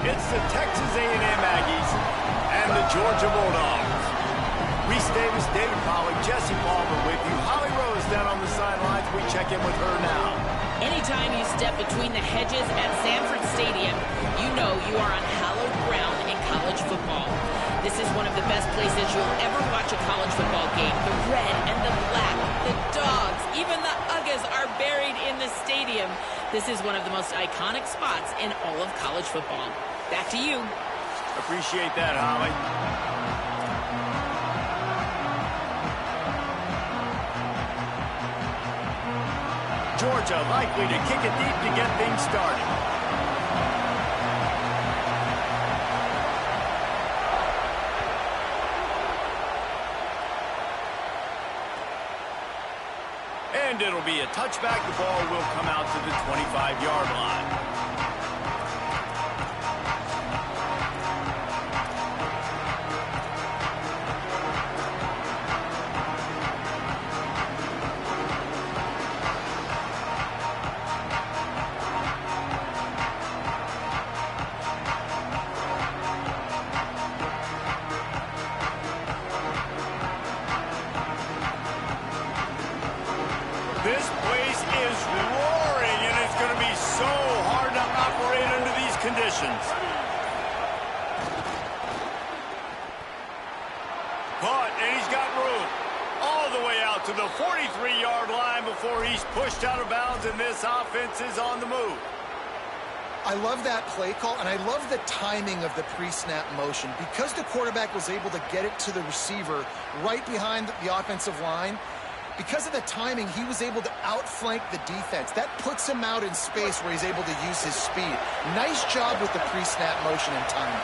It's the Texas A&M Aggies and the Georgia Bulldogs. Reese Davis, David Pollack, Jesse Palmer with you. Holly Rose down on the sidelines. We check in with her now. Anytime you step between the hedges at Sanford Stadium, you know you are on hallowed ground in college football. This is one of the best places you'll ever watch a college football game. The red and the black, the dogs, even the Uggas are buried in the stadium. This is one of the most iconic spots in all of college football. Back to you. Appreciate that, Holly. Georgia likely to kick it deep to get things started. And it'll be a touchback. The ball will come out to the 25-yard line. This place is roaring, and it's going to be so hard to operate under these conditions. Caught, and he's got room. All the way out to the 43-yard line before he's pushed out of bounds, and this offense is on the move. I love that play call, and I love the timing of the pre-snap motion. Because the quarterback was able to get it to the receiver right behind the offensive line, because of the timing, he was able to outflank the defense. That puts him out in space where he's able to use his speed. Nice job with the pre-snap motion and timing.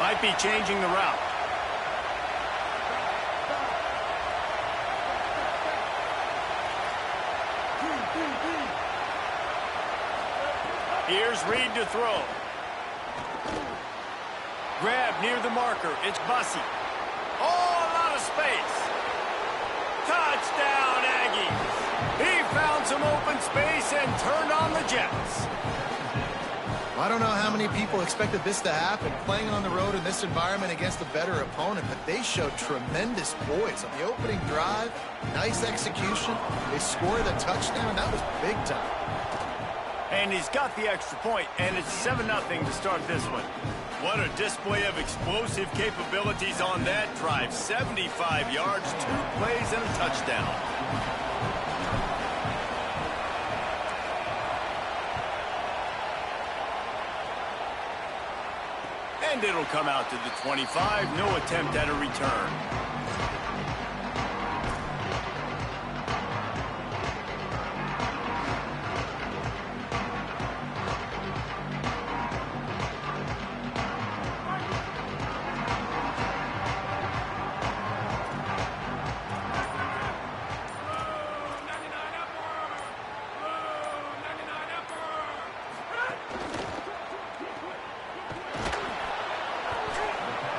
Might be changing the route. Here's Reed to throw. Grab near the marker. It's Bussey. Oh, a lot of space. Touchdown, Aggies. He found some open space and turned on the Jets. I don't know how many people expected this to happen, playing on the road in this environment against a better opponent, but they showed tremendous poise on the opening drive. Nice execution. They scored a touchdown. That was big time. And he's got the extra point, and it's 7-0 to start this one. What a display of explosive capabilities on that drive. 75 yards, 2 plays, and a touchdown. And it'll come out to the 25. No attempt at a return.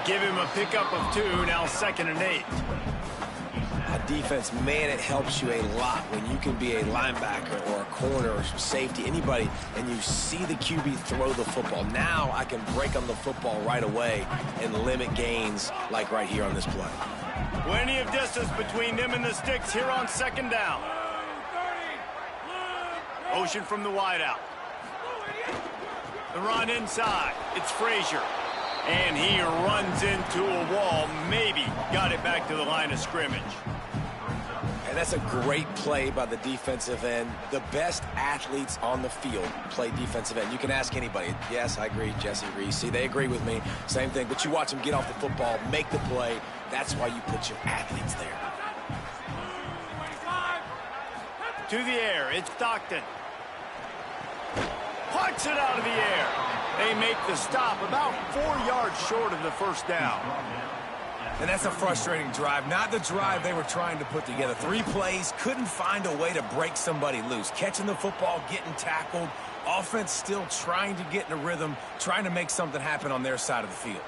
Give him a pickup of 2, now 2nd and 8. A defense, man, it helps you a lot when you can be a linebacker or a corner or safety, anybody, and you see the QB throw the football. Now I can break on the football right away and limit gains like right here on this play. Plenty of distance between them and the sticks here on 2nd down. Motion from the wideout. The run inside. It's Frazier. And he runs into a wall. Maybe got it back to the line of scrimmage. And that's a great play by the defensive end. The best athletes on the field play defensive end. You can ask anybody. Yes, I agree. Jesse, Reese, they agree with me. Same thing. But you watch them get off the football, make the play. That's why you put your athletes there. To the air. It's Stockton. Puts it out of the air. They make the stop about 4 yards short of the 1st down. And that's a frustrating drive. Not the drive they were trying to put together. 3 plays, couldn't find a way to break somebody loose. Catching the football, getting tackled. Offense still trying to get in a rhythm, trying to make something happen on their side of the field.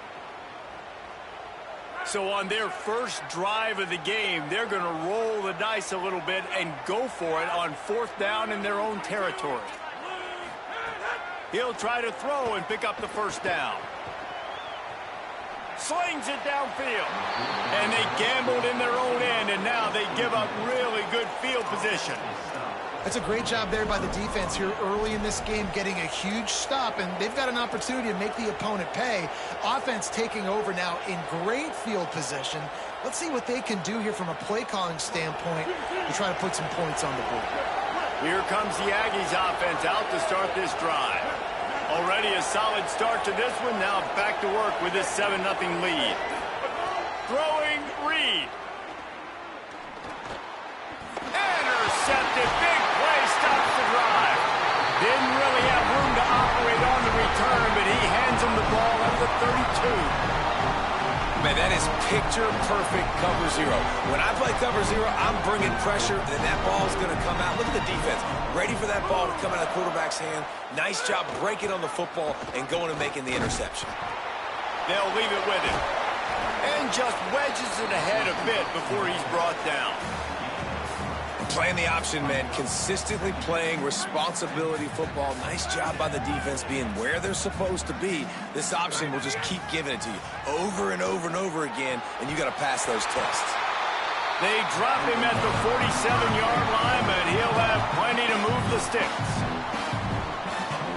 So on their first drive of the game, they're going to roll the dice a little bit and go for it on 4th down in their own territory. He'll try to throw and pick up the 1st down. Slings it downfield. And they gambled in their own end, and now they give up really good field position. That's a great job there by the defense here early in this game, getting a huge stop, and they've got an opportunity to make the opponent pay. Offense taking over now in great field position. Let's see what they can do here from a play-calling standpoint to try to put some points on the board. Here comes the Aggies offense out to start this drive. Already a solid start to this one. Now back to work with this 7-0 lead. Throwing Reed. Intercepted. Big play stops the drive. Didn't really have room to operate on the return, but he hands him the ball at the 32. Man, that is picture-perfect cover zero. When I play cover zero, I'm bringing pressure, and that ball's going to come out. Look at the defense. Ready for that ball to come out of the quarterback's hand. Nice job breaking on the football and going and making the interception. They'll leave it with him. And just wedges it ahead a bit before he's brought down. Playing the option, man. Consistently playing responsibility football. Nice job by the defense being where they're supposed to be. This option will just keep giving it to you over and over and over again, and you got to pass those tests. They drop him at the 47-yard line, but he'll have plenty to move the sticks.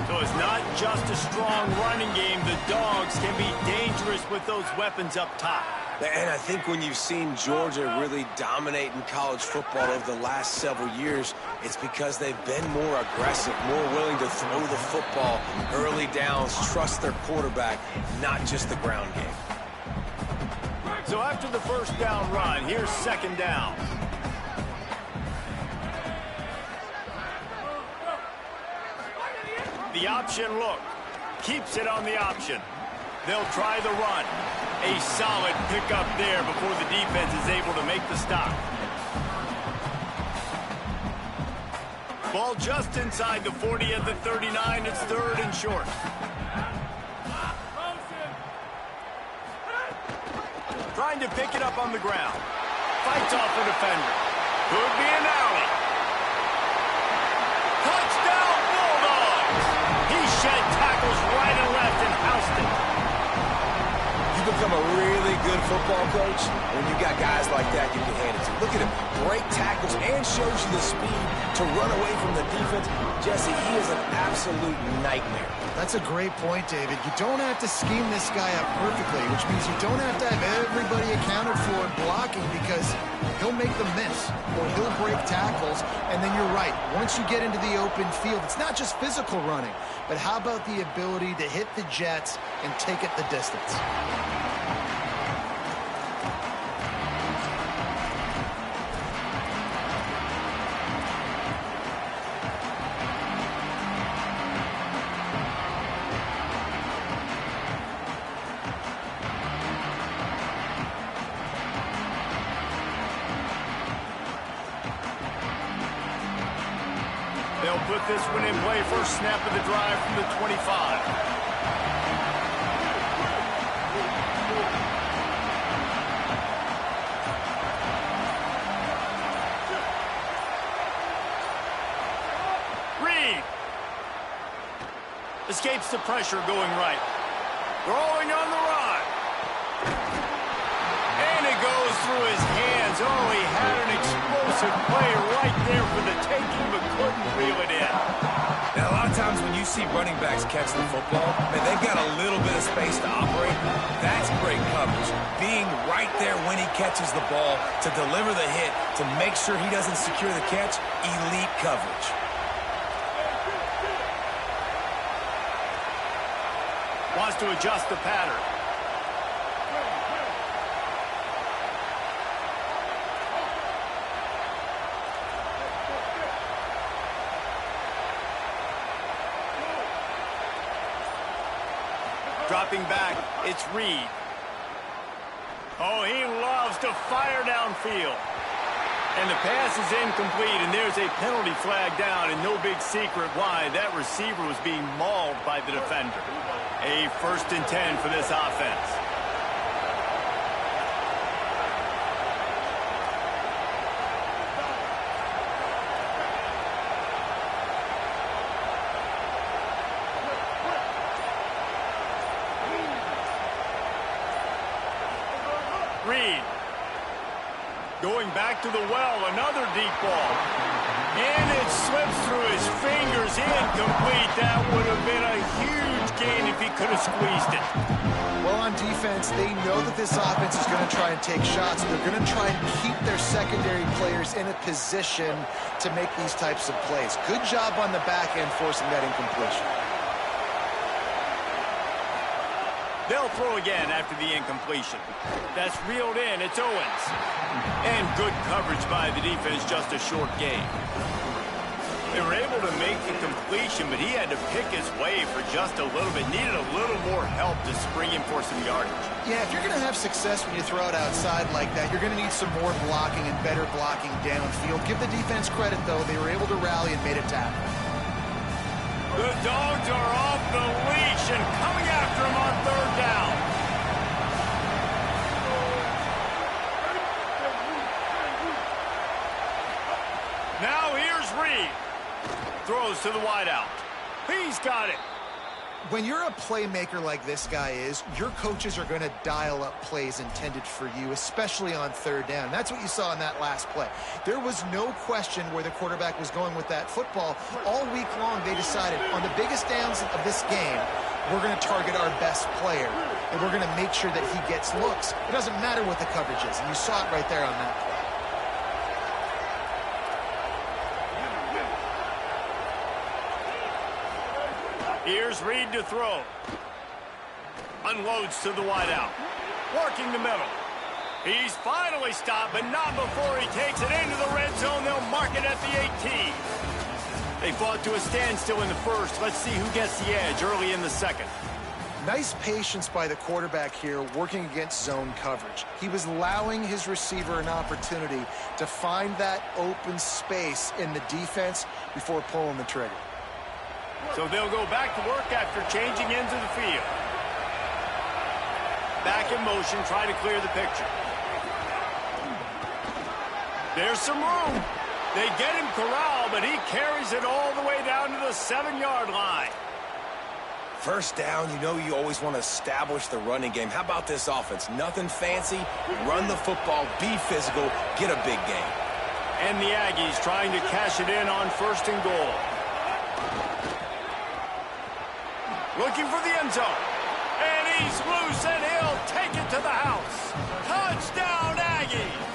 So it's not just a strong running game. The Dogs can be dangerous with those weapons up top. And I think when you've seen Georgia really dominate in college football over the last several years, it's because they've been more aggressive, more willing to throw the football, early downs, trust their quarterback, not just the ground game. So after the 1st down run, here's 2nd down. The option look. Keeps it on the option. They'll try the run. A solid pickup there before the defense is able to make the stop. Ball just inside the 40 at the 39. It's 3rd and short. Trying to pick it up on the ground. Fights off a defender. Could be an alley. Touchdown Bulldogs! He shed tackles right and left and housed it. You become a really good football coach when you got guys like that you can hand it to. Look at him, break tackles and shows you the speed to run away from the defense. Jesse, he is an absolute nightmare. That's a great point, David. You don't have to scheme this guy up perfectly, which means you don't have to have everybody accounted for and blocking, because he'll make them miss or he'll break tackles. And then you're right. Once you get into the open field, it's not just physical running, but how about the ability to hit the jets and take it the distance? They'll put this one in play. First snap of the drive from the 25. Reed escapes the pressure going right. Throwing on the run. And it goes through his hands. Oh, he had an explosive play right there for the taking, but couldn't reel it in. Now, a lot of times when you see running backs catch the football, man, they've got a little bit of space to operate. That's great coverage. Being right there when he catches the ball to deliver the hit, to make sure he doesn't secure the catch, elite coverage. Wants to adjust the pattern. Dropping back, it's Reed. Oh, he loves to fire downfield. And the pass is incomplete, and there's a penalty flag down, and no big secret why. That receiver was being mauled by the defender. A 1st and 10 for this offense. Going back to the well, another deep ball. And it slips through his fingers, incomplete. That would have been a huge gain if he could have squeezed it. Well, on defense, they know that this offense is going to try and take shots. They're going to try and keep their secondary players in a position to make these types of plays. Good job on the back end forcing that incompletion. They'll throw again after the incompletion. That's reeled in. It's Owens. And good coverage by the defense, just a short gain. They were able to make the completion, but he had to pick his way for just a little bit. Needed a little more help to spring him for some yardage. Yeah, if you're going to have success when you throw it outside like that, you're going to need some more blocking and better blocking downfield. Give the defense credit, though. They were able to rally and made a tackle. The Dogs are off the leash and coming after him on third down. Now here's Reed. Throws to the wideout. He's got it. When you're a playmaker like this guy is, your coaches are going to dial up plays intended for you, especially on third down. That's what you saw in that last play. There was no question where the quarterback was going with that football. All week long, they decided on the biggest downs of this game, we're going to target our best player, and we're going to make sure that he gets looks. It doesn't matter what the coverage is, and you saw it right there on that play. Here's Reed to throw. Unloads to the wideout. Working the middle. He's finally stopped, but not before he takes it into the red zone. They'll mark it at the 18. They fought to a standstill in the first. Let's see who gets the edge early in the second. Nice patience by the quarterback here working against zone coverage. He was allowing his receiver an opportunity to find that open space in the defense before pulling the trigger. So they'll go back to work after changing into the field. Back in motion, try to clear the picture. There's some room. They get him corralled, but he carries it all the way down to the 7-yard line. First down, you know you always want to establish the running game. How about this offense? Nothing fancy. Run the football, be physical, get a big gain. And the Aggies trying to cash it in on first and goal. Looking for the end zone. And he's loose, and he'll take it to the house. Touchdown, Aggies!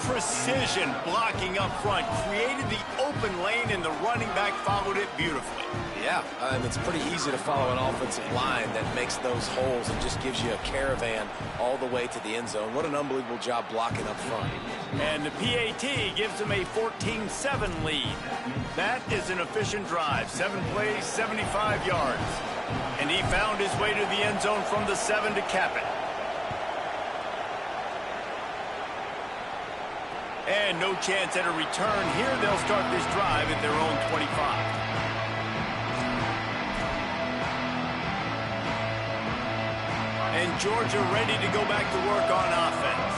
Precision blocking up front. Created the open lane, and the running back followed it beautifully. Yeah, it's pretty easy to follow an offensive line that makes those holes and just gives you a caravan all the way to the end zone. What an unbelievable job blocking up front. And the PAT gives them a 14-7 lead. That is an efficient drive. 7 plays, 75 yards. And he found his way to the end zone from the 7 to cap it. And no chance at a return here. They'll start this drive at their own 25. And Georgia ready to go back to work on offense.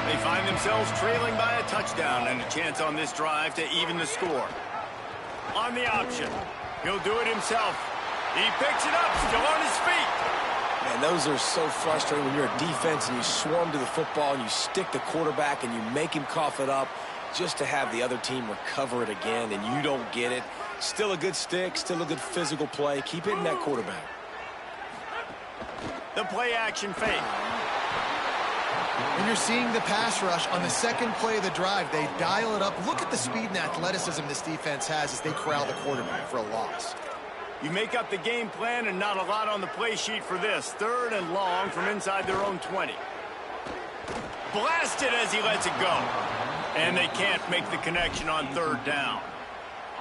They find themselves trailing by a touchdown and a chance on this drive to even the score. On the option, he'll do it himself. He picks it up, still on his feet. Man, those are so frustrating when you're a defense and you swarm to the football and you stick the quarterback and you make him cough it up just to have the other team recover it again and you don't get it. Still a good stick, still a good physical play. Keep hitting that quarterback. The play action fake. And you're seeing the pass rush on the second play of the drive. They dial it up. Look at the speed and athleticism this defense has as they corral the quarterback for a loss. You make up the game plan and not a lot on the play sheet for this. 3rd and long from inside their own 20. Blasted as he lets it go. And they can't make the connection on 3rd down.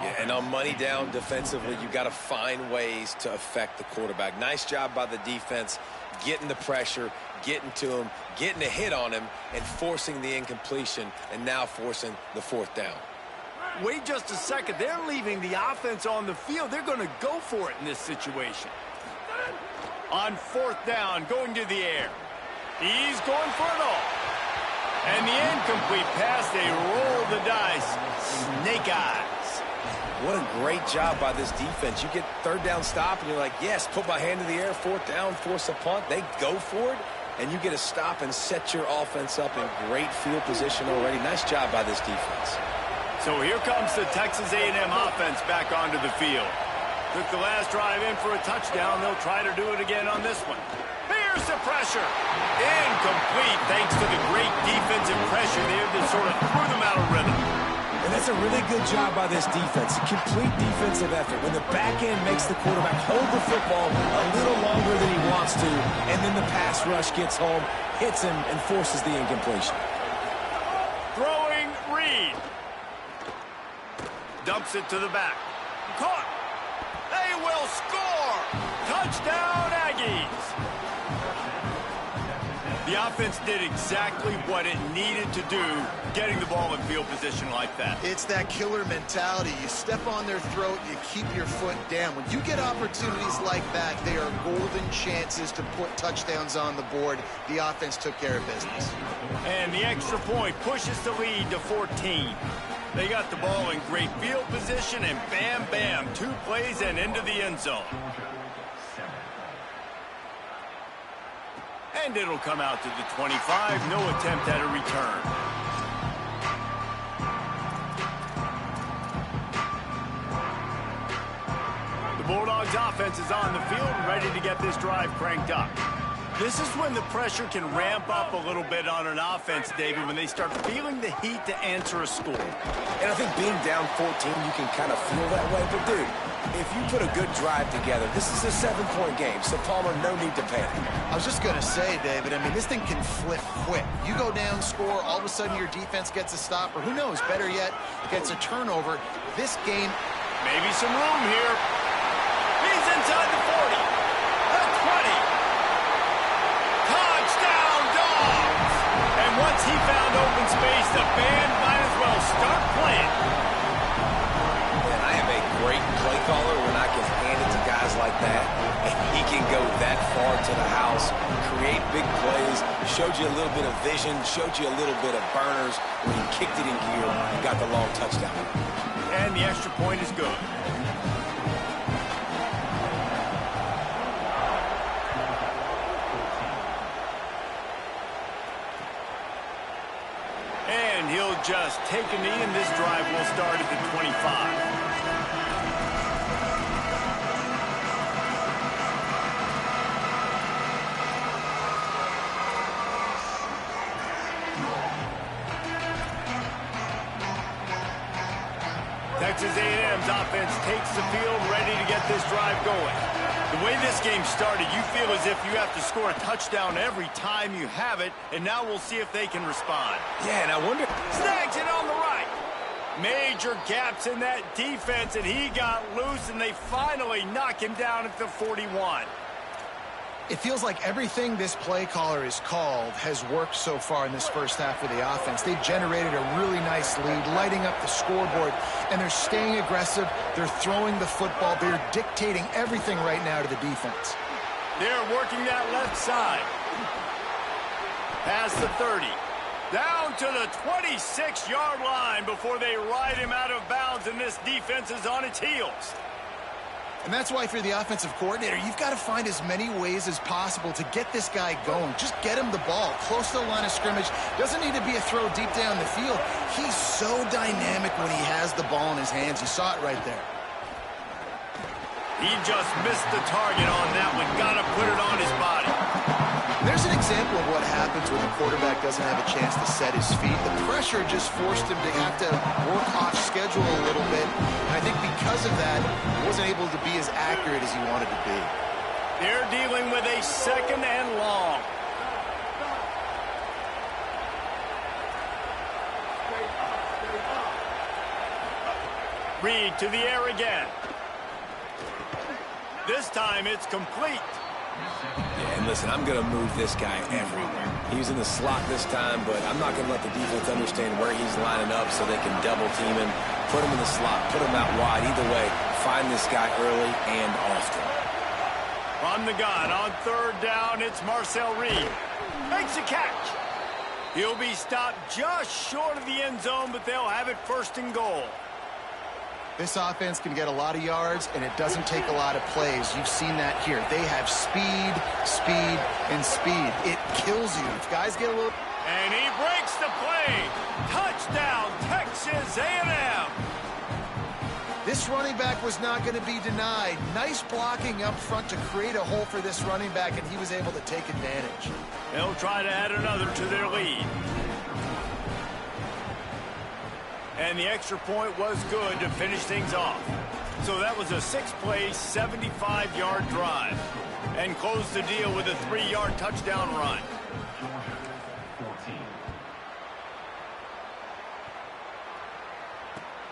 Yeah, and on money down defensively, you've got to find ways to affect the quarterback. Nice job by the defense, getting the pressure, getting to him, getting a hit on him, and forcing the incompletion, and now forcing the 4th down. Wait just a second. They're leaving the offense on the field. They're going to go for it in this situation. On 4th down, going to the air. He's going for it all. And the incomplete pass, they roll the dice. Snake eyes. What a great job by this defense. You get 3rd down stop, and you're like, yes, put my hand in the air, 4th down, force a punt. They go for it, and you get a stop and set your offense up in great field position already. Nice job by this defense. So here comes the Texas A&M offense back onto the field. Took the last drive in for a touchdown. They'll try to do it again on this one. Here's the pressure. Incomplete thanks to the great defensive pressure there that sort of threw them out of rhythm. And that's a really good job by this defense. A complete defensive effort. When the back end makes the quarterback hold the football a little longer than he wants to, and then the pass rush gets home, hits him, and forces the incompletion. Throwing Reed. Dumps it to the back. Caught. They will score. Touchdown, Aggies. The offense did exactly what it needed to do, getting the ball in field position like that. It's that killer mentality. You step on their throat, you keep your foot down. When you get opportunities like that, they are golden chances to put touchdowns on the board. The offense took care of business. And the extra point pushes the lead to 14. They got the ball in great field position, and bam, bam, 2 plays and into the end zone. And it'll come out to the 25. No attempt at a return. The Bulldogs offense is on the field, ready to get this drive cranked up. This is when the pressure can ramp up a little bit on an offense, David, when they start feeling the heat to answer a score. And I think being down 14, you can kind of feel that way. But, dude, if you put a good drive together, this is a 7-point game, so, Palmer, no need to panic. I was just going to say, David, I mean, this thing can flip quick. You go down, score, all of a sudden your defense gets a stop, or who knows, better yet, gets a turnover. This game... Maybe some room here. He's inside the 40, the 20. Touchdown, Dogs! And once he found open space, the band might as well start playing. And I am a great play caller when I can hand it to guys like that. And he can go that far to the house, create big plays, showed you a little bit of vision, showed you a little bit of burners. When he kicked it in gear, he got the long touchdown. And the extra point is good. And he'll just take a knee, and this drive will start at the 25. Texas A&M's offense takes the field, ready to get this drive going. The way this game started, you feel as if you have to score a touchdown every time you have it, and now we'll see if they can respond. Yeah, and I wonder... Snags it on the right. Major gaps in that defense, and he got loose, and they finally knock him down at the 41. It feels like everything this play caller has called has worked so far in this first half of the offense. They've generated a really nice lead, lighting up the scoreboard, and they're staying aggressive. They're throwing the football. They're dictating everything right now to the defense. They're working that left side. Past the 30. Down to the 26-yard line before they ride him out of bounds, and this defense is on its heels. And that's why, for the offensive coordinator, you've got to find as many ways as possible to get this guy going. Just get him the ball close to the line of scrimmage. Doesn't need to be a throw deep down the field. He's so dynamic when he has the ball in his hands. You saw it right there. He just missed the target on that one. Got to put it on his body. There's an example of what happens when the quarterback doesn't have a chance to set his feet. The pressure just forced him to have to work off schedule a little bit. And I think because of that, he wasn't able to be as accurate as he wanted to be. They're dealing with a 2nd and long. Reed to the air again. This time it's complete. Yeah, and listen, I'm going to move this guy everywhere. He was in the slot this time, but I'm not going to let the defense understand where he's lining up so they can double team him, put him in the slot, put him out wide. Either way, find this guy early and often. From the gun on 3rd down, it's Marcel Reed. Makes a catch. He'll be stopped just short of the end zone, but they'll have it 1st and goal. This offense can get a lot of yards, and it doesn't take a lot of plays. You've seen that here. They have speed, speed, and speed. It kills you. If guys get a little... And he breaks the play. Touchdown, Texas A&M. This running back was not going to be denied. Nice blocking up front to create a hole for this running back, and he was able to take advantage. They'll try to add another to their lead. And the extra point was good to finish things off. So that was a 6-play, 75-yard drive. And closed the deal with a 3-yard touchdown run.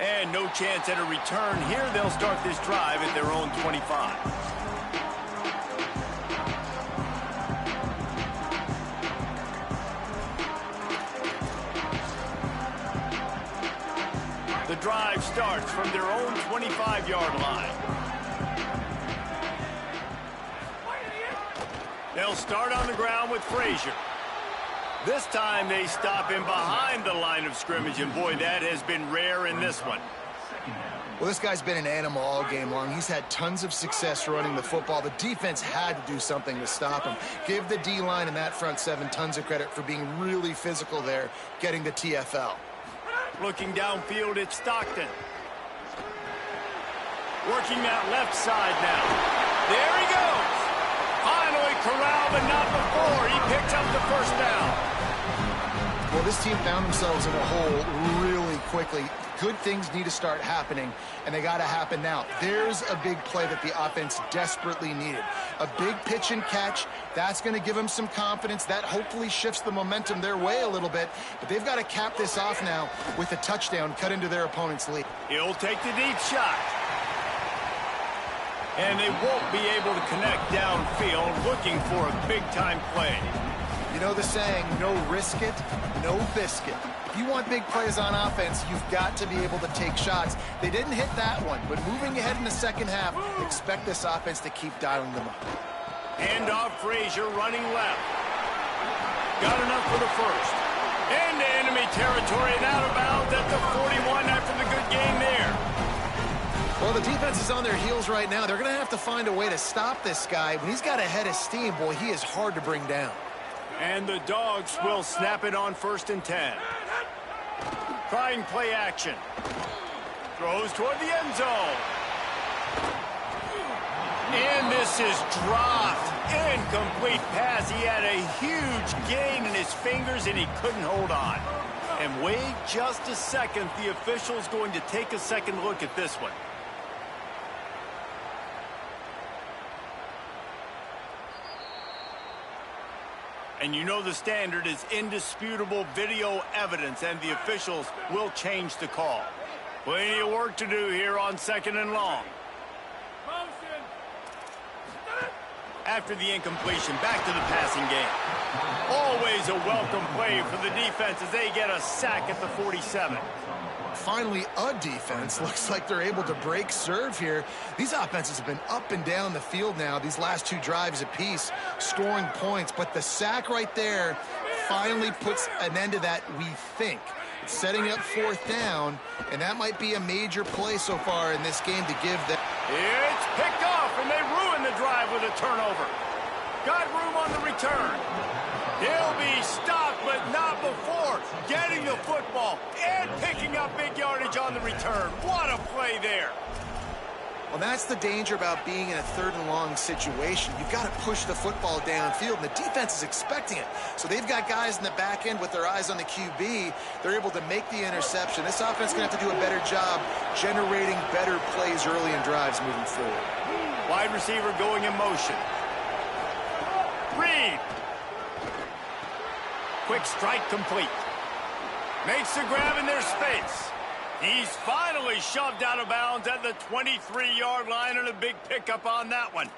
And no chance at a return here. They'll start this drive at their own 25. The drive starts from their own 25-yard line. They'll start on the ground with Frazier. This time they stop him behind the line of scrimmage, and boy, that has been rare in this one. Well, this guy's been an animal all game long. He's had tons of success running the football. The defense had to do something to stop him. Give the D-line and that front seven tons of credit for being really physical there, getting the TFL. Looking downfield, it's Stockton. Working that left side now. There he goes. Finally corralled, but not before. He picks up the first down. Well, this team found themselves in a hole really quickly. Good things need to start happening, and they got to happen now. There's a big play that the offense desperately needed. A big pitch and catch. That's going to give them some confidence. That hopefully shifts the momentum their way a little bit, but they've got to cap this off now with a touchdown cut into their opponent's lead. He'll take the deep shot. And they won't be able to connect downfield, looking for a big-time play. You know the saying, no risk it, no biscuit. If you want big plays on offense, you've got to be able to take shots. They didn't hit that one, but moving ahead in the second half, expect this offense to keep dialing them up. Hand off Frazier, running left. Got enough for the first. Into enemy territory and out of bounds at the 41 after the good game there. Well, the defense is on their heels right now. They're going to have to find a way to stop this guy. When he's got a head of steam, boy, he is hard to bring down. And the Dogs will snap it on 1st and 10. Trying play action. Throws toward the end zone. And this is dropped. Incomplete pass. He had a huge gain in his fingers, and he couldn't hold on. And wait just a second. The official's going to take a second look at this one. And you know the standard is indisputable video evidence, and the officials will change the call. Plenty of work to do here on 2nd and long. After the incompletion, back to the passing game. Always a welcome play for the defense as they get a sack at the 47. Finally, a defense. Looks like they're able to break serve here. These offenses have been up and down the field now, these last two drives apiece, scoring points. But the sack right there finally puts an end to that, we think. It's setting up 4th down, and that might be a major play so far in this game to give them. It's picked off, and they ruin the drive with a turnover. Got room on the return. He'll be stopped, but not before getting the football and picking up big yardage on the return. What a play there. Well, that's the danger about being in a 3rd and long situation. You've got to push the football downfield, and the defense is expecting it. So they've got guys in the back end with their eyes on the QB. They're able to make the interception. This offense is going to have to do a better job generating better plays early in drives moving forward. Wide receiver going in motion. Reed. Quick strike complete. Makes the grab in their space. He's finally shoved out of bounds at the 23-yard line, and a big pickup on that one.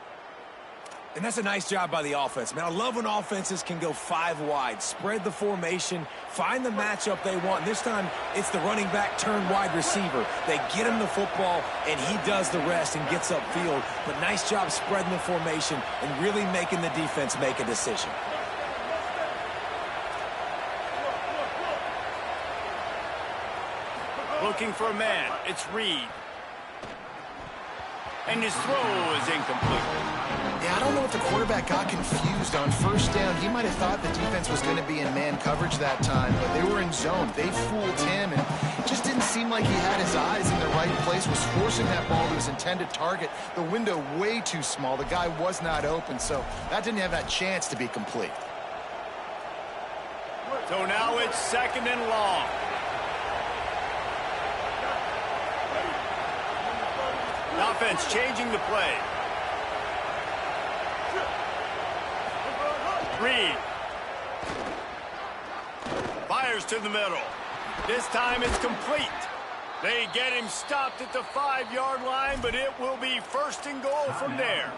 And that's a nice job by the offense, man. I love when offenses can go 5 wide, spread the formation, find the matchup they want. This time, it's the running back turned wide receiver. They get him the football, and he does the rest and gets upfield. But nice job spreading the formation and really making the defense make a decision. Looking for a man. It's Reed. And his throw is incomplete. Yeah, I don't know if the quarterback got confused on first down. He might have thought the defense was going to be in man coverage that time, but they were in zone. They fooled him, and it just didn't seem like he had his eyes in the right place, was forcing that ball to his intended target. The window way too small. The guy was not open, so that didn't have that chance to be complete. So now it's 2nd and long. Offense changing the play. Reed. Fires to the middle. This time it's complete. They get him stopped at the 5-yard line, but it will be 1st and goal from there.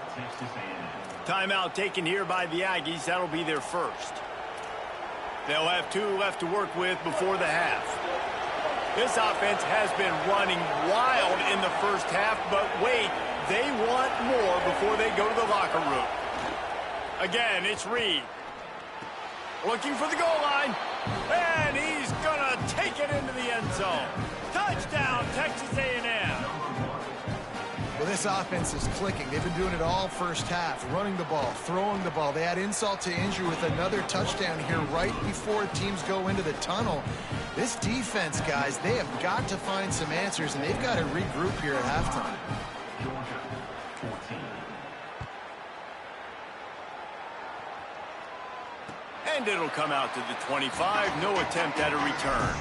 Timeout taken here by the Aggies. That'll be their first. They'll have 2 left to work with before the half. This offense has been running wild in the first half, but wait, they want more before they go to the locker room. Again, it's Reed. Looking for the goal line. And he's going to take it into the end zone. Touchdown, Texas A&M. Well, this offense is clicking. They've been doing it all first half, running the ball, throwing the ball. They add insult to injury with another touchdown here right before teams go into the tunnel. This defense, guys, they have got to find some answers, and they've got to regroup here at halftime. And it'll come out to the 25. No attempt at a return.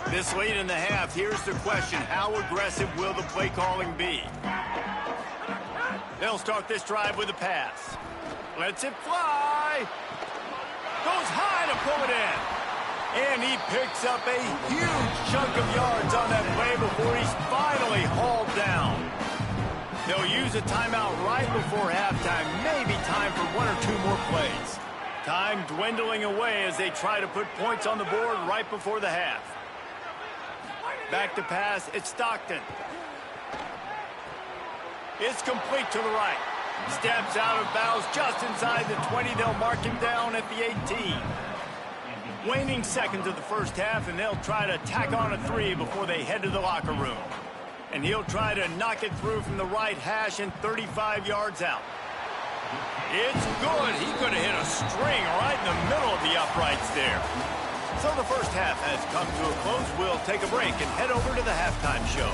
This late in the half, here's the question. How aggressive will the play calling be? They'll start this drive with a pass. Lets it fly. Goes high to pull it in. And he picks up a huge chunk of yards on that play before he's finally hauled down. They'll use a timeout right before halftime. Maybe time for 1 or 2 more plays. Time dwindling away as they try to put points on the board right before the half. Back to pass, it's Stockton. It's complete to the right. Steps out of bounds just inside the 20. They'll mark him down at the 18. Waning seconds of the first half, and they'll try to tack on a 3 before they head to the locker room. And he'll try to knock it through from the right hash and 35 yards out. It's good. He could have hit a string right in the middle of the uprights there. So the first half has come to a close. We'll take a break and head over to the halftime show.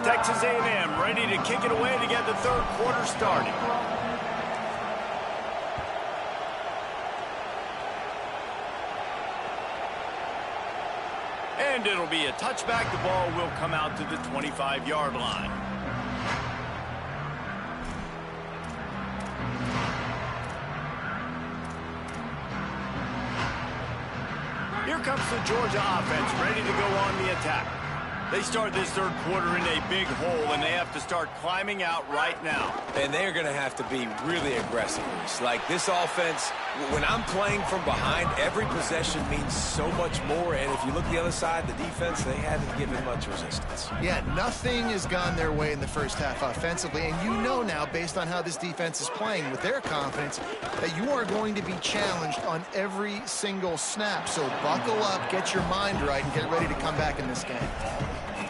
Texas A&M ready to kick it away to get the third quarter started. And it'll be a touchback. The ball will come out to the 25-yard line. Here comes the Georgia offense ready to go on the attack. They start this third quarter in a big hole, and they have to start climbing out right now. And they're going to have to be really aggressive. Like this offense, when I'm playing from behind, every possession means so much more. And if you look the other side, the defense, they haven't given much resistance. Yeah, nothing has gone their way in the first half offensively. And you know now, based on how this defense is playing with their confidence, that you are going to be challenged on every single snap. So buckle up, get your mind right, and get ready to come back in this game.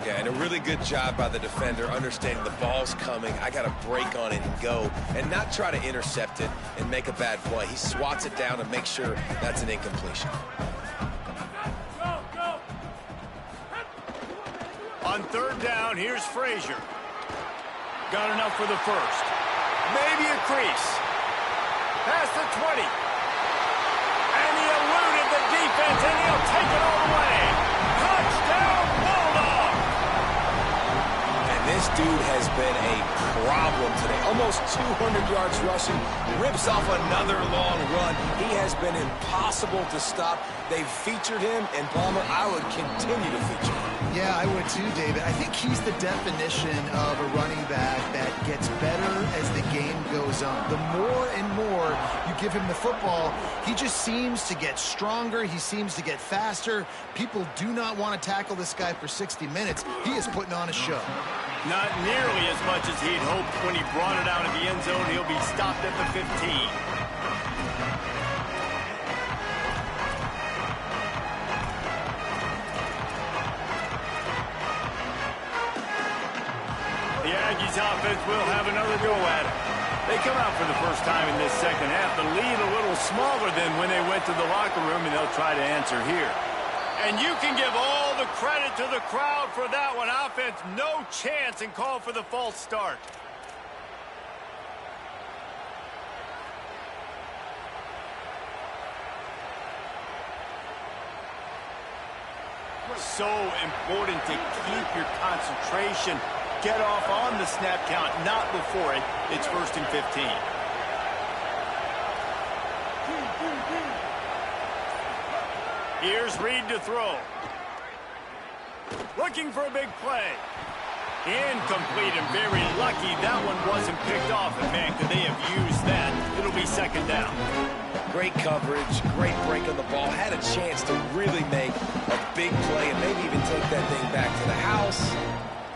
Yeah, and a really good job by the defender understanding the ball's coming. I got to break on it and go and not try to intercept it and make a bad play. He swats it down and makes sure that's an incompletion. On third down, here's Frazier. Got enough for the first. Maybe a crease. Past the 20. And he eluded the defense, and he'll take it all the way. Touchdown, Bulldog! This dude has been a problem today. Almost 200 yards rushing. Rips off another long run. He has been impossible to stop. They've featured him, and Palmer, I would continue to feature him. Yeah, I would too, David. I think he's the definition of a running back that gets better as the game goes on. The more and more you give him the football, he just seems to get stronger. He seems to get faster. People do not want to tackle this guy for 60 minutes. He is putting on a show. Not nearly as much as he'd hoped when he brought it out of the end zone. He'll be stopped at the 15. The Aggies offense will have another go at it. They come out for the first time in this second half. The lead a little smaller than when they went to the locker room, and they'll try to answer here. And you can give all the credit to the crowd for that one. Offense, no chance, and call for the false start. So important to keep your concentration. Get off on the snap count, not before it. It's 1st and 15. Here's Reed to throw. Looking for a big play. Incomplete and very lucky that one wasn't picked off. And man, could they have used that? It'll be 2nd down. Great coverage, great break on the ball. Had a chance to really make a big play and maybe even take that thing back to the house.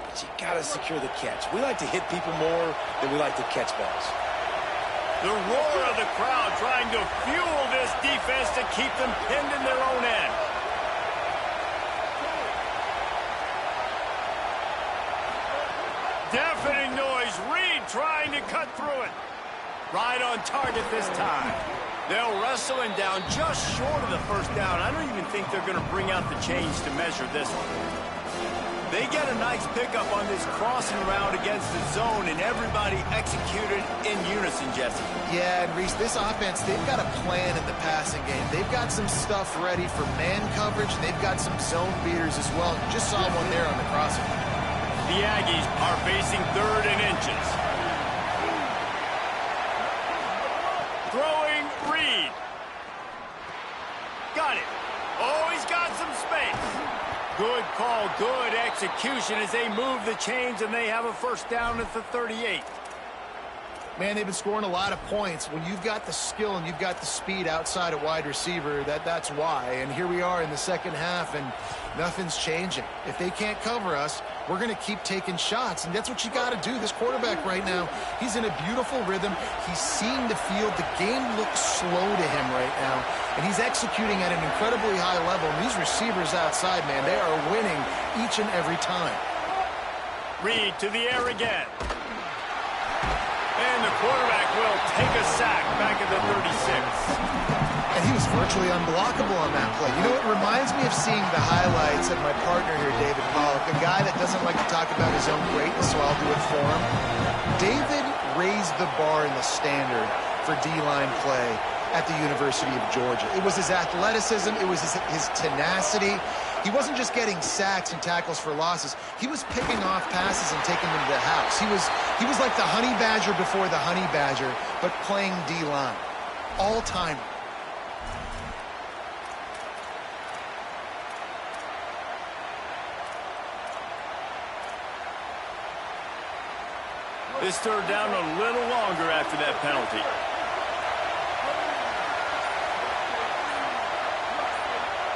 But you got to secure the catch. We like to hit people more than we like to catch balls. The roar of the crowd trying to fuel this defense to keep them pinned in their own end. Deafening noise. Reed trying to cut through it. Right on target this time. They'll wrestle him down just short of the 1st down. I don't even think they're going to bring out the chains to measure this one. They get a nice pickup on this crossing route against the zone, and everybody executed in unison, Jesse. Yeah, and Reese, this offense, they've got a plan in the passing game. They've got some stuff ready for man coverage. They've got some zone beaters as well. You just saw one there on the crossing. The Aggies are facing 3rd and inches. Throwing Reed. Got it. Oh, he's got some space. Good call, good execution as they move the chains, and they have a 1st down at the 38. Man, they've been scoring a lot of points. When you've got the skill and you've got the speed outside at wide receiver, that's why. And here we are in the second half, and nothing's changing. If they can't cover us, we're going to keep taking shots, and that's what you got to do. This quarterback right now, he's in a beautiful rhythm. He's seeing the field. The game looks slow to him right now, and he's executing at an incredibly high level. And these receivers outside, man, they are winning each and every time. Reed to the air again. And the quarterback will take a sack back at the 36. And he was virtually unblockable on that play. You know, it reminds me of seeing the highlights of my partner here, David Pollock, a guy that doesn't like to talk about his own greatness, so I'll do it for him. David raised the bar in the standard for D-line play at the University of Georgia. It was his athleticism. It was his tenacity. He wasn't just getting sacks and tackles for losses. He was picking off passes and taking them to the house. He was like the honey badger before the honey badger, but playing D-line. All-time. This 3rd down a little longer after that penalty.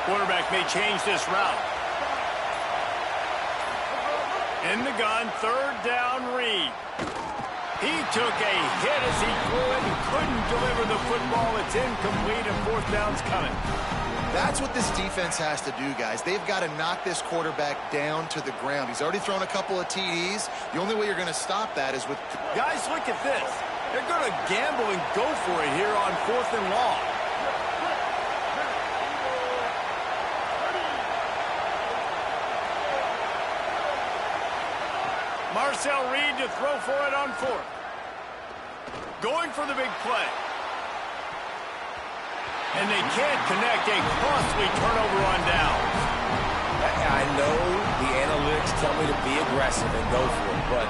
Quarterback may change this route. In the gun, 3rd down, Reed. He took a hit as he threw it and couldn't deliver the football. It's incomplete, and 4th down's coming. That's what this defense has to do, guys. They've got to knock this quarterback down to the ground. He's already thrown a couple of TDs. The only way you're going to stop that is with... Guys, look at this. They're going to gamble and go for it here on 4th and long. Marcel Reed to throw for it on 4th. Going for the big play. And they can't connect. A costly turnover on downs. I know the analytics tell me to be aggressive and go for it, but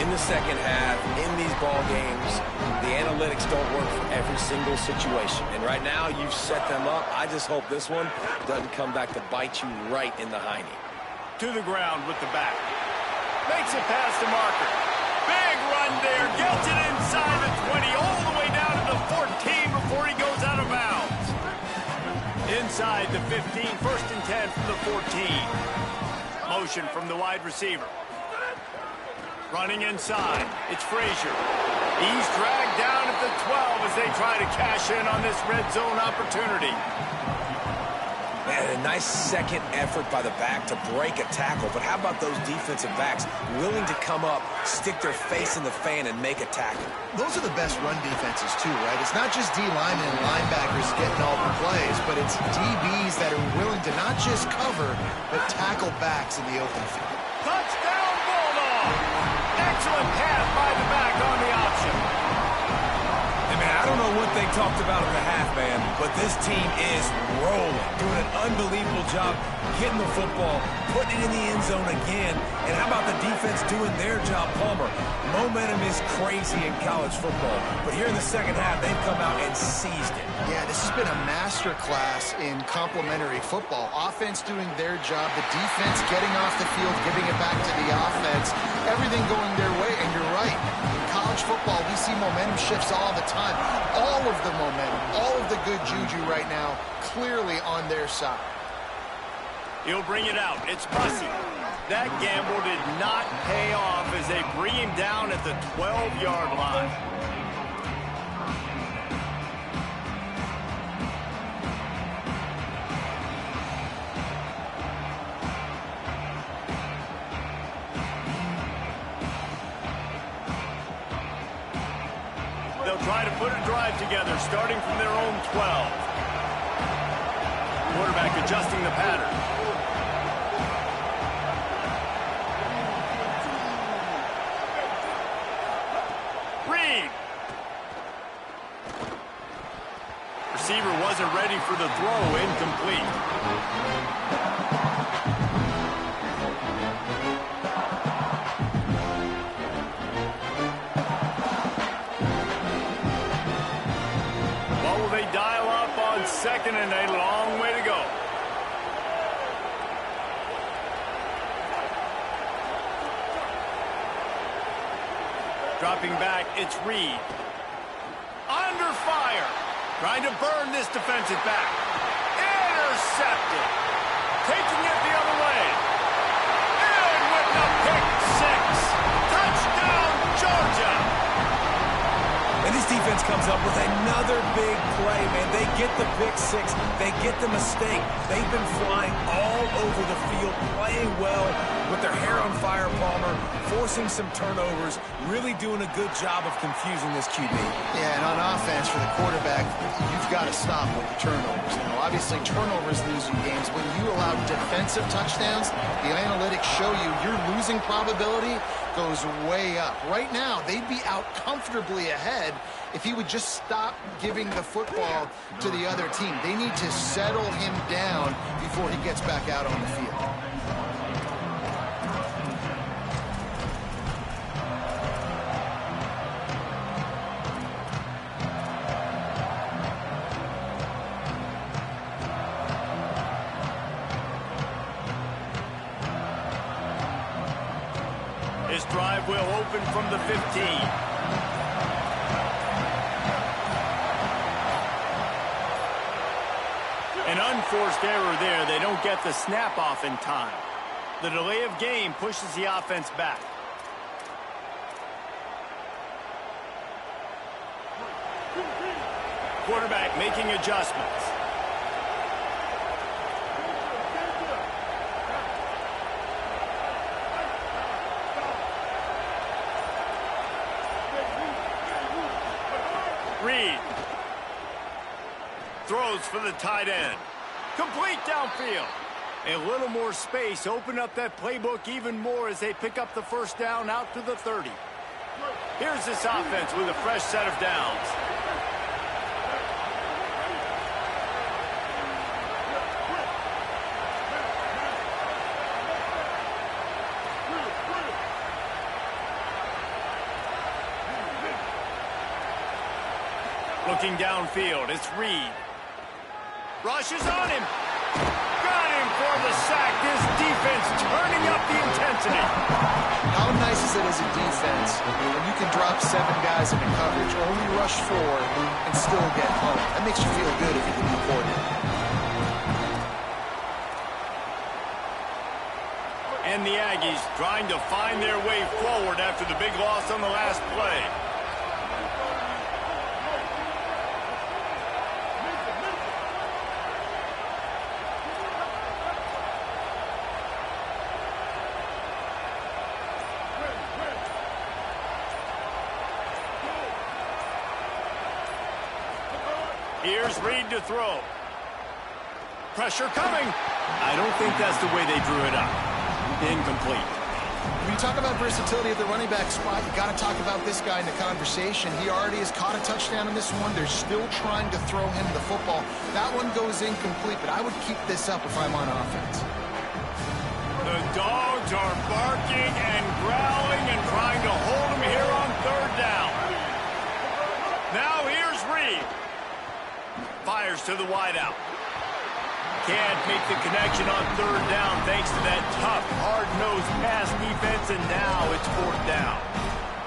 in the second half, in these ball games, the analytics don't work for every single situation. And right now, you've set them up. I just hope this one doesn't come back to bite you right in the hiney. To the ground with the back. Makes it past the marker. Big run there. Gets it inside the 20, all the way down to the 14 before he goes out of bounds. Inside the 15, 1st and 10 from the 14. Motion from the wide receiver. Running inside. It's Frazier. He's dragged down at the 12 as they try to cash in on this red zone opportunity. Man, a nice second effort by the back to break a tackle. But how about those defensive backs willing to come up, stick their face in the fan, and make a tackle? Those are the best run defenses, too, right? It's not just D linemen and linebackers getting all the plays, but it's DBs that are willing to not just cover, but tackle backs in the open field. Touchdown, Bulldog! Excellent pass by the back on the option. Hey, man, I don't know what they talked about in the half, man, but this team is rolling, doing an unbelievable job getting the football, putting it in the end zone again. And how about the defense doing their job, Palmer? Momentum is crazy in college football, but here in the second half, they've come out and seized it. Yeah, this has been a master class in complementary football. Offense doing their job, the defense getting off the field, giving it back to the offense, everything going their way, and you're right. In college football, we see momentum shifts all the time. All of the momentum, all of the good juju right now, clearly on their side. He'll bring it out. It's Bussy. That gamble did not pay off as they bring him down at the 12-yard line. They'll try to put a drive together, starting from their own 12. Quarterback adjusting the pattern. Reed. Receiver wasn't ready for the throw, incomplete. What will they dial up on second and a long way to go? Dropping back, it's Reed. Under fire. Trying to burn this defensive back. Intercepted. Taking it the other way. And with the pick six. Touchdown, Georgia. And this defense comes up with another big play, man. They get the pick six. They get the mistake. They've been flying all over the field, playing well with their hair on fire, Palmer, forcing some turnovers, really doing a good job of confusing this QB. Yeah, and on offense for the quarterback, you've got to stop with the turnovers. You know, obviously, turnovers lose you games. When you allow defensive touchdowns, the analytics show you your losing probability goes way up. Right now, they'd be out comfortably ahead if he would just stop giving the football to the other team. They need to settle him down before he gets back out on the field. This drive will open from the 15. An unforced error there. They don't get the snap off in time. The delay of game pushes the offense back. Quarterback making adjustments. Reed throws for the tight end. Complete downfield. A little more space. Open up that playbook even more as they pick up the first down out to the 30. Here's this offense with a fresh set of downs. Looking downfield, it's Reed. Rushes on him. Got him for the sack. This defense turning up the intensity. How nice is it as a defense when you can drop 7 guys into coverage, only rush 4, and still get home? That makes you feel good if you're the new coordinator. And the Aggies trying to find their way forward after the big loss on the last play. Here's Reed to throw. Pressure coming. I don't think that's the way they drew it up. Incomplete. When you talk about versatility at the running back spot, you got to talk about this guy in the conversation. He already has caught a touchdown in this one. They're still trying to throw him the football. That one goes incomplete, but I would keep this up if I'm on offense. The dogs are barking and growling and trying to hold him here on third down. Now here's Reed. Fires to the wideout. Can't make the connection on third down thanks to that tough, hard-nosed pass defense, and now it's fourth down.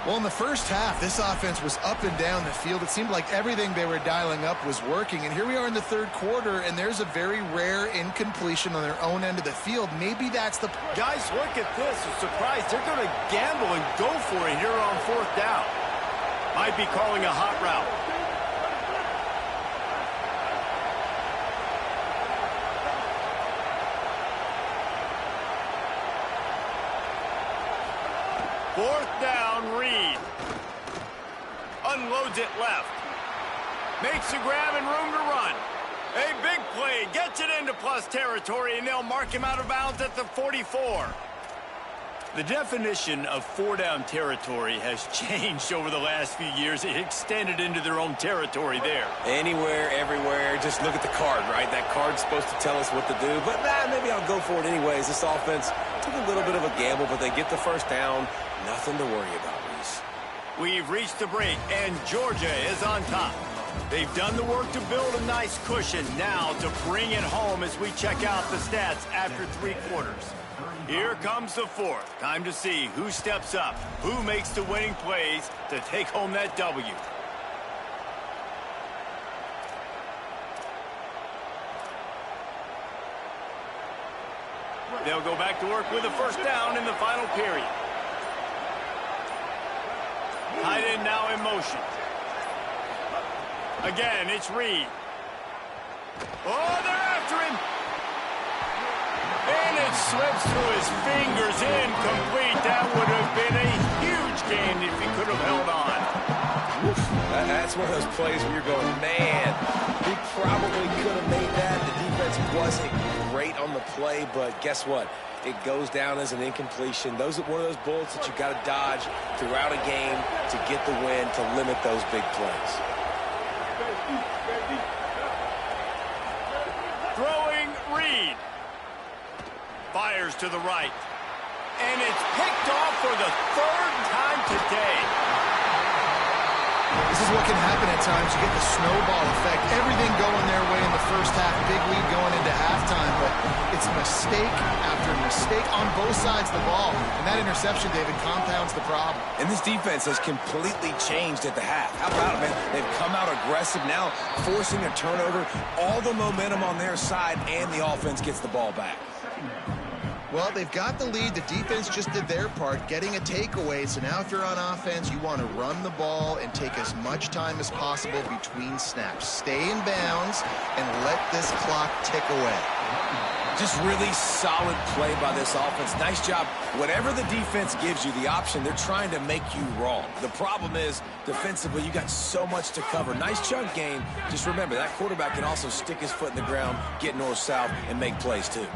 Well, in the first half, this offense was up and down the field. It seemed like everything they were dialing up was working. And here we are in the third quarter, and there's a very rare incompletion on their own end of the field. Maybe that's the... Guys, look at this. I'm surprised they're going to gamble and go for it here on fourth down. Might be calling a hot route. Fourth down, Reed. Unloads it left. Makes a grab and room to run. A big play. Gets it into plus territory, and they'll mark him out of bounds at the 44. The definition of four-down territory has changed over the last few years. It extended into their own territory there. Anywhere, everywhere. Just look at the card, right? That card's supposed to tell us what to do. But maybe I'll go for it anyways. This offense took a little bit of a gamble, but they get the first down. Nothing to worry about, Reese. We've reached the break, and Georgia is on top. They've done the work to build a nice cushion. Now to bring it home as we check out the stats after three quarters. Here comes the fourth. Time to see who steps up, who makes the winning plays to take home that W. They'll go back to work with a first down in the final period. Tight end now in motion. Again, it's Reed. Oh, they're after him. And it slips through his fingers, incomplete. That would have been a huge gain if he could have held on. That's one of those plays where you're going, man, he probably could have made that. The defense wasn't great on the play, but guess what? It goes down as an incompletion. Those are one of those bullets that you got to dodge throughout a game to get the win, to limit those big plays. Throwing Reed. Fires to the right. And it's picked off for the third time today. This is what can happen at times. You get the snowball effect. Everything going their way in the first half. Big lead going into halftime. But it's mistake after mistake on both sides of the ball. And that interception, David, compounds the problem. And this defense has completely changed at the half. How about it, man? They've come out aggressive now, forcing a turnover. All the momentum on their side, and the offense gets the ball back. Well, they've got the lead. The defense just did their part, getting a takeaway. So now if you're on offense, you want to run the ball and take as much time as possible between snaps. Stay in bounds and let this clock tick away. Just really solid play by this offense. Nice job. Whatever the defense gives you, the option, they're trying to make you wrong. The problem is, defensively, you got so much to cover. Nice chunk gain. Just remember, that quarterback can also stick his foot in the ground, get north-south, and make plays too.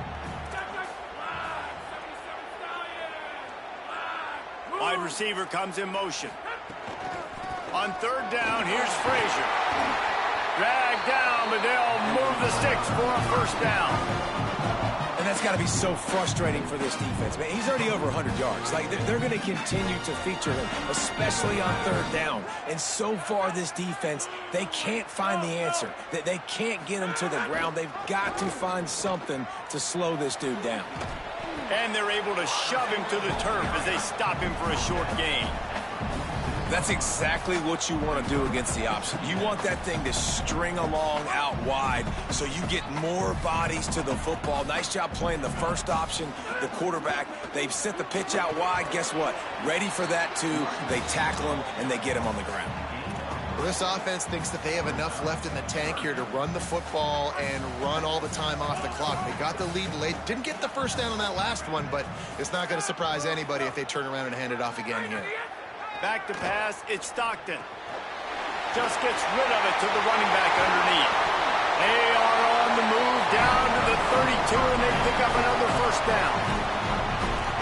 Wide receiver comes in motion. On third down, here's Frazier. Dragged down, but they'll move the sticks for a first down. And that's got to be so frustrating for this defense. Man, he's already over 100 yards. Like, they're going to continue to feature him, especially on third down. And so far, this defense, they can't find the answer. They can't get him to the ground. They've got to find something to slow this dude down. And they're able to shove him to the turf as they stop him for a short gain. That's exactly what you want to do against the option. You want that thing to string along out wide so you get more bodies to the football. Nice job playing the first option, the quarterback. They've sent the pitch out wide. Guess what? Ready for that, too. They tackle him, and they get him on the ground. Well, this offense thinks that they have enough left in the tank here to run the football and run all the time off the clock. They got the lead late. Didn't get the first down on that last one, but it's not going to surprise anybody if they turn around and hand it off again here. Back to pass, it's Stockton. just gets rid of it to the running back underneath. They are on the move down to the 32, and they pick up another first down.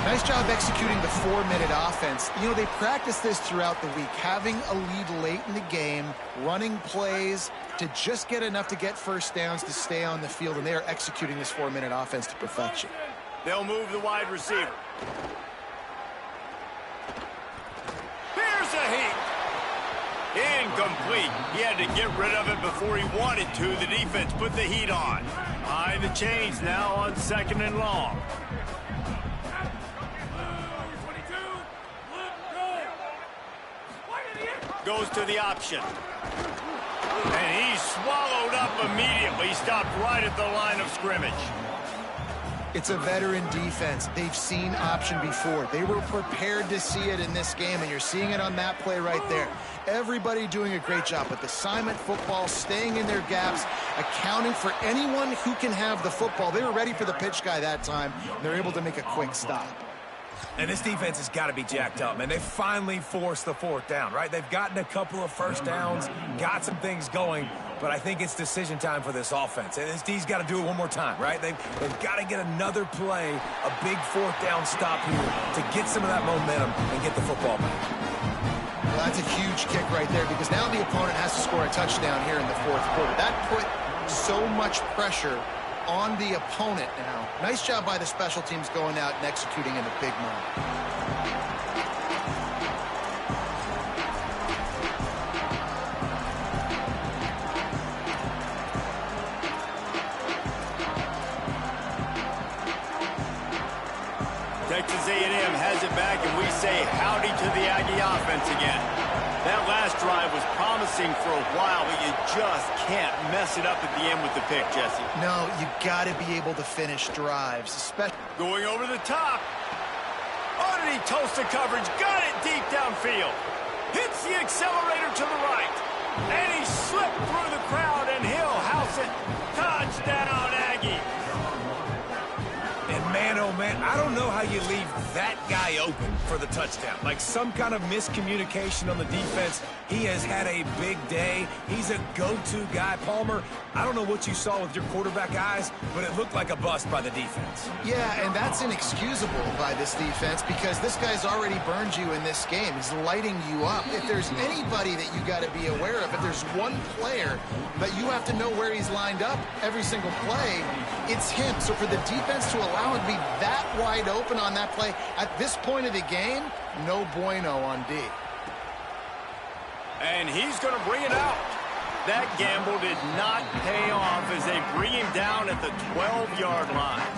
Nice job executing the 4-minute offense. You know, they practice this throughout the week, having a lead late in the game, running plays to just get enough to get first downs to stay on the field, and they are executing this 4-minute offense to perfection. They'll move the wide receiver. Here's a heat. Incomplete. He had to get rid of it before he wanted to. The defense put the heat on. Behind the chains now on 2nd and long. Goes to the option. And he's swallowed up immediately. Stopped right at the line of scrimmage. It's a veteran defense. They've seen option before. They were prepared to see it in this game, and you're seeing it on that play right there. Everybody doing a great job with assignment football, staying in their gaps, accounting for anyone who can have the football. They were ready for the pitch guy that time. They're able to make a quick stop. And this defense has got to be jacked up, man. They finally forced the 4th down, right? They've gotten a couple of first downs, got some things going, but I think it's decision time for this offense. And this D's got to do it one more time, right? They've got to get another play, a big 4th down stop here to get some of that momentum and get the football back. Well, that's a huge kick right there because now the opponent has to score a touchdown here in the 4th quarter. That put so much pressure on the opponent now. Nice job by the special teams going out and executing in a big moment. Texas A&M has it back, and we say howdy to the Aggie offense again. That last drive was promising for a while, but you just can't mess it up at the end with the pick, Jesse. No, you got to be able to finish drives, especially going over the top. Oh, did he toast the coverage? Got it deep downfield. Hits the accelerator to the right. And he slipped through the crowd, and he'll house it. Touchdown, Aggie. And man, oh man, I don't know how you leave that guy open for the touchdown. Like some kind of miscommunication on the defense. He has had a big day. He's a go-to guy. Palmer, I don't know what you saw with your quarterback eyes, but it looked like a bust by the defense. Yeah, and that's inexcusable by this defense because this guy's already burned you in this game. He's lighting you up. If there's anybody that you got to be aware of, if there's one player that you have to know where he's lined up every single play, it's him. So for the defense to allow him to be that wide open on that play at this point of the game, no bueno on D. And he's going to bring it out. That gamble did not pay off as they bring him down at the 12-yard line.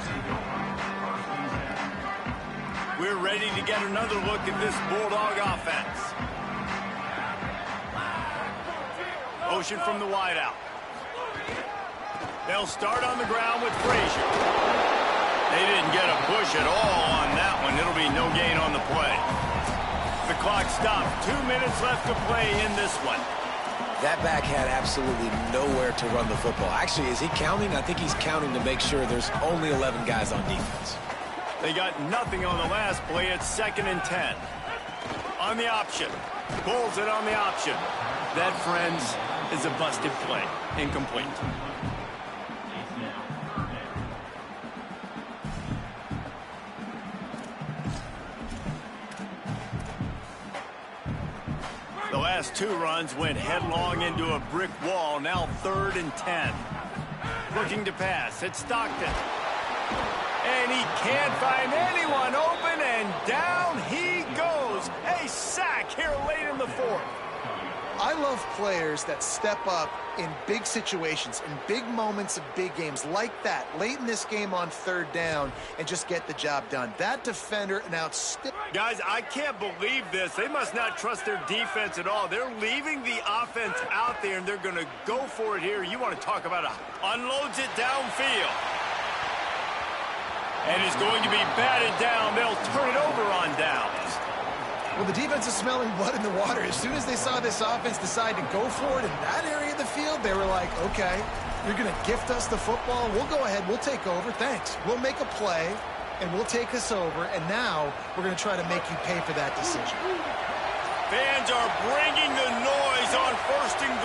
We're ready to get another look at this Bulldog offense. Motion from the wideout. They'll start on the ground with Frazier. They didn't get a push at all on that one. It'll be no gain on the play. The clock stopped. 2 minutes left to play in this one. That back had absolutely nowhere to run the football. Actually, is he counting? I think he's counting to make sure there's only 11 guys on defense. They got nothing on the last play. It's 2nd and 10. On the option. Pulls it on the option. That, friends, is a busted play. Incomplete. The last 2 runs went headlong into a brick wall. Now 3rd and 10. Looking to pass. It's Stockton. And he can't find anyone open, and down he goes. A sack here late in the 4th. I love players that step up in big situations, in big moments of big games like that, late in this game on 3rd down, and just get the job done. That defender, an outstanding... Guys, I can't believe this. They must not trust their defense at all. They're leaving the offense out there, and they're going to go for it here. You want to talk about unloads it downfield. And it's going to be batted down. They'll turn it over on downs. Well, the defense is smelling blood in the water. As soon as they saw this offense decide to go for it in that area of the field, they were like, okay, you're going to gift us the football. We'll go ahead. We'll take over. Thanks. We'll make a play, and we'll take us over. And now we're going to try to make you pay for that decision. Fans are bringing the noise on 1st and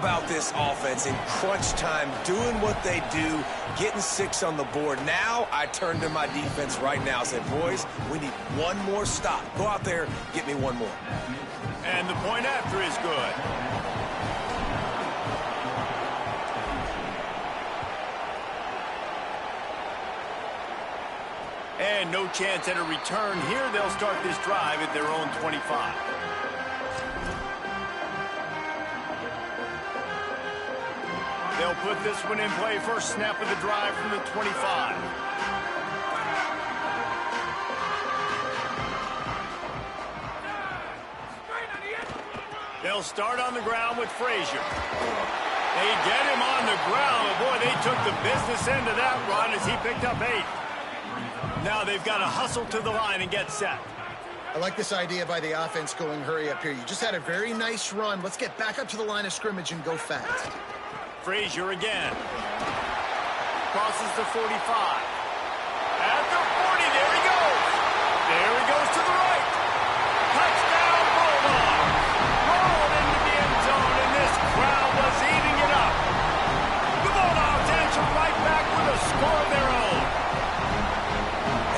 about this offense in crunch time, doing what they do, getting 6 on the board. Now I turn to my defense right now and say, boys, we need one more stop. Go out there, get me one more. And the point after is good. And no chance at a return here. They'll start this drive at their own 25. They'll put this one in play. First snap of the drive from the 25. They'll start on the ground with Frazier. They get him on the ground. Oh, boy, they took the business end of that run as he picked up 8. Now they've got to hustle to the line and get set. I like this idea by the offense going hurry up here. You just had a very nice run. Let's get back up to the line of scrimmage and go fast. Frazier again. Crosses the 45. At the 40, there he goes. There he goes to the right. Touchdown, Bulldogs. Rolled into the end zone, and this crowd was eating it up. The Bulldogs answer right back with a score of their own.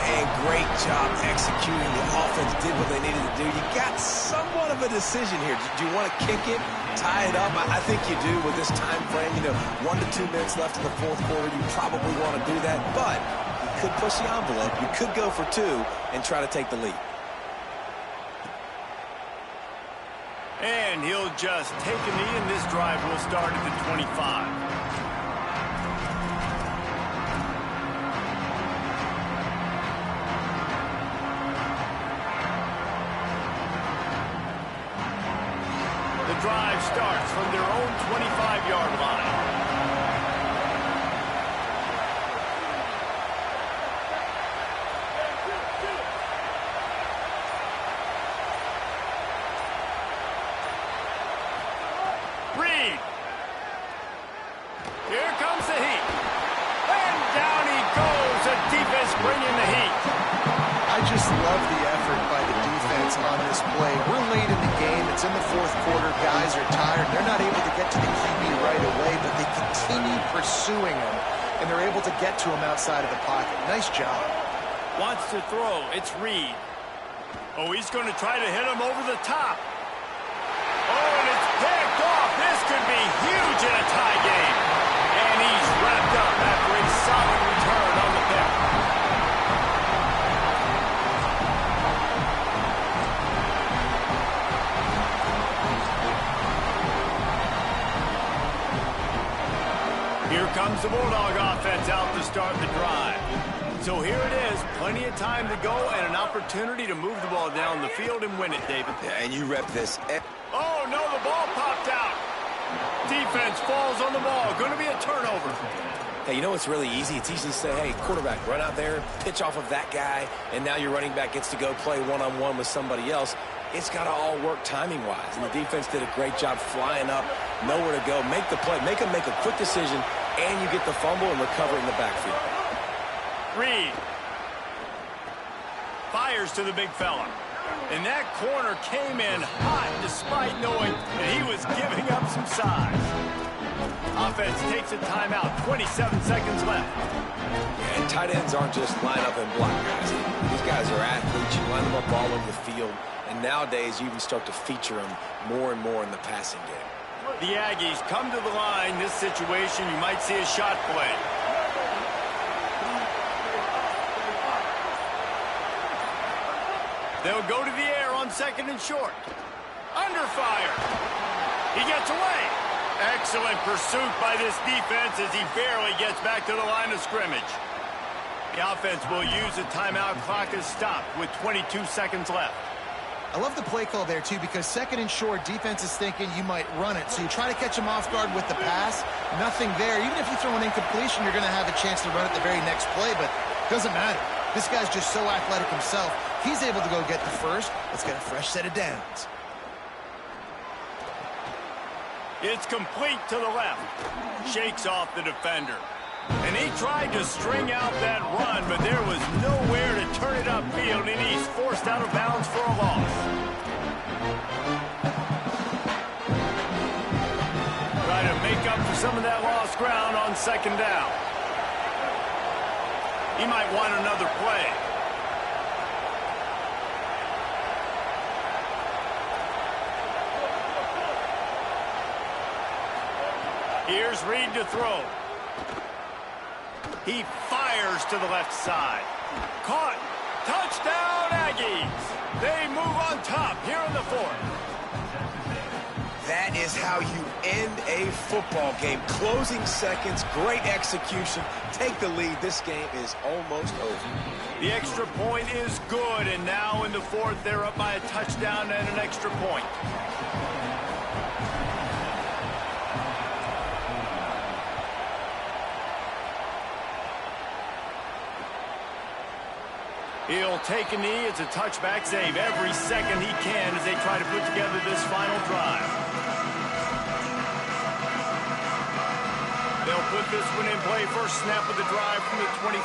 And great job executing. The offense did what they needed to do. You got somewhat of a decision here. Do you want to kick it, tie it up? I think you do with this time frame. 1 to 2 minutes left in the fourth quarter. You probably want to do that, but you could push the envelope. You could go for 2 and try to take the lead. And he'll just take a knee, and this drive will start at the 25. The drive starts from their own 25-yard line. Reed. Here comes the heat. And down he goes. The defense bringing the heat. I just love the effort by the defense on this play. We're late in the game. It's in the fourth quarter. Guys are tired. They're not able to get to the QB right away, but they continue pursuing him, and they're able to get to him outside of the pocket. Nice job. Wants to throw. It's Reed. Oh, he's going to try to hit him over the top. Oh, and it's picked off. This could be huge in a tie game. And he's wrapped up after a solid return on the pick. Here comes the Bulldog offense out to start the drive. So here it is, plenty of time to go and an opportunity to move the ball down the field and win it, David. Yeah, and you rep this. Oh, no, the ball popped out. Defense falls on the ball. Going to be a turnover. Hey, it's really easy. It's easy to say, hey, quarterback, run out there, pitch off of that guy, and now your running back gets to go play one-on-one with somebody else. It's got to all work timing-wise. And the defense did a great job flying up, nowhere to go. Make the play. Make them make a quick decision, and you get the fumble and recover in the backfield. Reed fires to the big fella. And that corner came in hot despite knowing that he was giving up some size. Offense takes a timeout, 27 seconds left. Yeah, and tight ends aren't just line up and block guys. These guys are athletes. You line them up all over the field. And nowadays, you even start to feature them more and more in the passing game. The Aggies come to the line. This situation, you might see a shot play. They'll go to the air on second and short. Under fire. He gets away. Excellent pursuit by this defense as he barely gets back to the line of scrimmage. The offense will use the timeout. Clock is stopped with 22 seconds left. I love the play call there, too, because second and short, defense is thinking you might run it. So you try to catch him off guard with the pass. Nothing there. Even if you throw an incompletion, you're going to have a chance to run it the very next play, but it doesn't matter. This guy's just so athletic himself. He's able to go get the first. Let's get a fresh set of downs. It's complete to the left. Shakes off the defender. And he tried to string out that run, but there was nowhere to turn it upfield, and he's forced out of bounds for a loss. Try make up for some of that lost ground on second down. He might want another play. Here's Reed to throw. He fires to the left side. Caught. Touchdown, Aggies. They move on top here in the fourth. That is how you end a football game. Closing seconds, great execution. Take the lead. This game is almost over. The extra point is good, and now in the fourth, they're up by a touchdown and an extra point. He'll take a knee. It's a touchback save every second he can as they try to put together this final drive. They'll put this one in play first snap of the drive from the 25.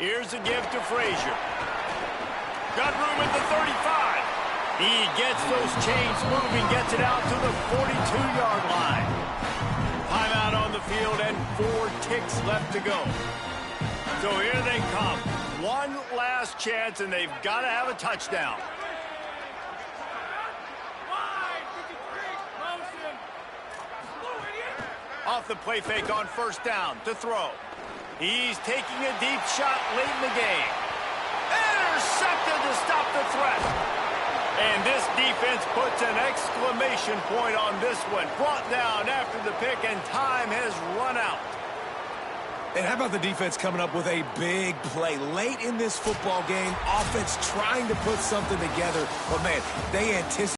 Here's a give to Frazier. Got room at the 35. He gets those chains moving, gets it out to the 42-yard line. Timeout on the field and 4 ticks left to go. So here they come. One last chance, and they've got to have a touchdown. Off the play fake on first down to throw. He's taking a deep shot late in the game. Intercepted to stop the threat. And this defense puts an exclamation point on this one. Brought down after the pick, and time has run out. And how about the defense coming up with a big play late in this football game? Offense trying to put something together, but man, they anticipate.